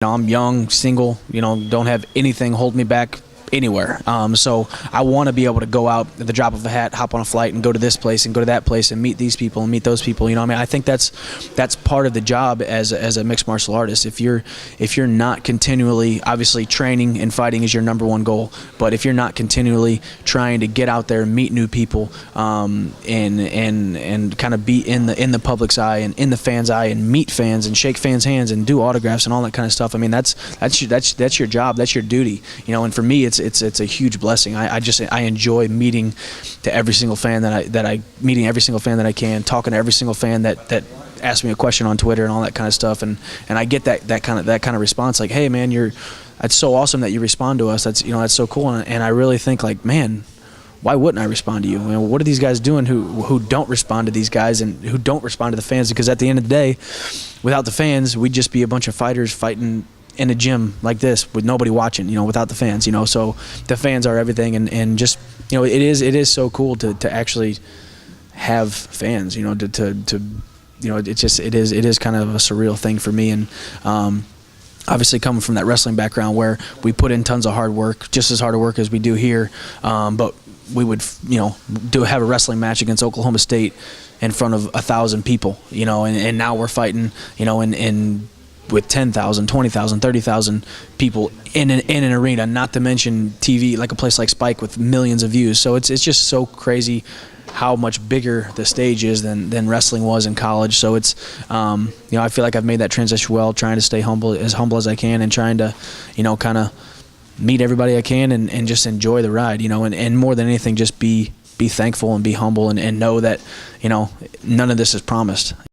I'm young, single, don't have anything hold me back anywhere. So I want to be able to go out at the drop of a hat, hop on a flight, and go to this place and go to that place and meet these people and meet those people. I think that's part of the job as a mixed martial artist. If you're not continually, obviously training and fighting is your number one goal, but if you're not continually trying to get out there and meet new people, and kind of be in the public's eye and in the fans' eye and meet fans and shake fans' hands and do autographs and all that kind of stuff. I mean, that's your job, that's your duty. And for me, it's a huge blessing. I enjoy meeting to every single fan meeting every single fan that I can, talking to every single fan that asks me a question on Twitter and all that kind of stuff, and I get that kind of response, like, hey man, it's so awesome that you respond to us. That's so cool. And I really think, like, man, why wouldn't I respond to you? What are these guys doing who don't respond to these guys and who don't respond to the fans? Because at the end of the day, without the fans, we'd just be a bunch of fighters fighting in a gym like this with nobody watching, without the fans, so the fans are everything, and just, it is so cool to actually have fans, it is kind of a surreal thing for me. And obviously coming from that wrestling background where we put in tons of hard work, just as hard of work as we do here, but we would, have a wrestling match against Oklahoma State in front of 1,000 people, and now we're fighting, with 10,000, 20,000, 30,000 people in an arena, not to mention TV, like a place like Spike with millions of views. So it's just so crazy how much bigger the stage is than wrestling was in college. So it's, I feel like I've made that transition well, trying to stay humble as I can, and trying to, kind of meet everybody I can and just enjoy the ride, and more than anything, just be thankful and be humble and know that, none of this is promised.